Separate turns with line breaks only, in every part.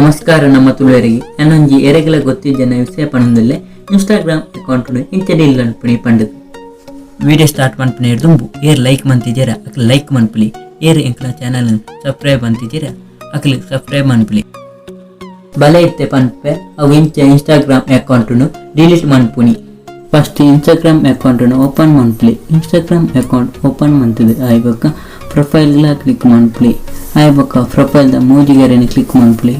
ನಮಸ್ಕಾರ ನಮ್ಮ ತುಳುವರಿಗೆ ನಾನೊಂಜಿ ಎರೆಗಳ ಗೊತ್ತಿದ್ದ ವಿಷಯ ಪಂಡದಲ್ಲೇ ಇನ್ಸ್ಟಾಗ್ರಾಮ್ ಅಕೌಂಟ್ ಇಂಚಡಿ ಅನ್ಪಣಿ ಪಂಡದು ವಿಡಿಯೋ ಸ್ಟಾರ್ಟ್ ಮನ್ಪಣಿ ಹಿಡ್ದುಂಬು ಏರ್ ಲೈಕ್ ಮಂತಿದ್ದೀರಾ ಅಕ್ಲು ಲೈಕ್ ಮನ್ಪಲಿ ಏರ್ ಎಂಕ್ಲ ಚಾನಲ್ ಸಬ್ಸ್ಕ್ರೈಬ್ ಅಂತಿದ್ದೀರಾ ಅಕ್ಲು ಸಬ್ಸ್ಕ್ರೈಬ್ ಮನ್ಪಲಿ ಬಲೆ ಇತ್ತೆ ಪನ್ಪೆ ಅವು ಇನ್ಸ್ಟಾಗ್ರಾಮ್ ಅಕೌಂಟ್ ಡಿಲೀಟ್ ಮನ್ಪುನಿ ಫಸ್ಟ್ ಇನ್ಸ್ಟಾಗ್ರಾಮ್ ಅಕೌಂಟ್ ಓಪನ್ ಮನ್ಪಲಿ ಇನ್ಸ್ಟಾಗ್ರಾಮ್ ಅಕೌಂಟ್ ಓಪನ್ ಮಂತದೆ ಆಯ್ಬಕ್ಕ ಪ್ರೊಫೈಲ್ ಕ್ಲಿಕ್ ಮನ್ಪಲಿ ಆಯ್ಬಕ್ಕ ಪ್ರೊಫೈಲ್ ಮೂಜಿಗೆರೆನ ಕ್ಲಿಕ್ ಮನ್ಪಲಿ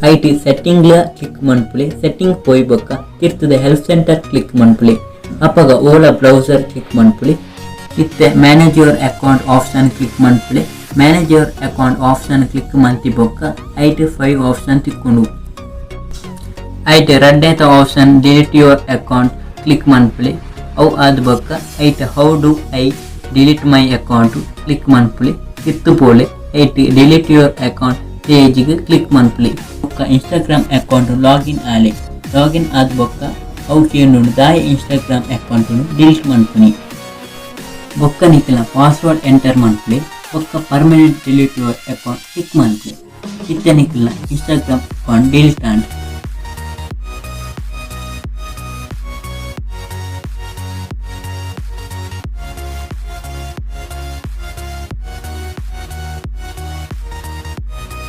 ಐಟಿ ಸೆಟ್ಟಿಂಗ್ ಕ್ಲಿಕ್ ಮನ್ಪಲಿ ಸೆಟ್ಟಿಂಗ್ ಪೋಯ್ ಬೊಕ್ಕ ತಿರ್ತದೆ ಹೆಲ್ಪ್ ಸೆಂಟರ್ ಕ್ಲಿಕ್ ಮನ್ಪಲಿ ಅಪ್ಪಗ ಓಲಾ ಬ್ರೌಸರ್ ಕ್ಲಿಕ್ ಮನ್ಪಲಿ ಇತ್ತೆ manage your account option click ಮನ್ಪಲಿ manage your account option click ಮಂತಿ ಬೊಕ್ಕ ಐಟಿ 5 ಆಪ್ಷನ್ ತಿಕ್ಕೊಂಡು ಐಟಿ ರಡ್ಡೇತ option delete your account click ಮನ್ಪಲಿ ಅವು ಆದ ಬೊಕ್ಕ ಐಟಿ how do I delete my account click ಮನ್ಪಲಿ ಇತ್ತು ಪೋಲೆ ಐಟಿ ಡಿಲೀಟ್ ಯುವರ್ ಅಕೌಂಟ್ ಪೇಜಿಗೆ ಕ್ಲಿಕ್ ಮನ್ಪಲಿ ಬೊಕ್ಕ ಇನ್ಸ್ಟಾಗ್ರಾಮ್ ಅಕೌಂಟ್ ಲಾಗಿನ್ ಆಲೆ ಲಾಗಿನ್ ಆದ ಬೊಕ್ಕ ಅವು ಚೇಂಡು ದಾಯ ಇನ್ಸ್ಟಾಗ್ರಾಮ್ ಅಕೌಂಟ್ ಡಿಲೀಟ್ ಮನ್ಪುನಿ ಬೊಕ್ಕ ನಿಖಿಲ ಪಾಸ್ವರ್ಡ್ ಎಂಟರ್ ಮನ್ಪಲಿ ಬೊಕ್ಕ permanent delete your account click ಮನ್ಪಲಿ ಇತ್ತೆ ನಿಖಿಲ ಇನ್ಸ್ಟಾಗ್ರಾಮ್ ಅಕೌಂಟ್ ಡಿಲೀಟ್ ಆಂಡ್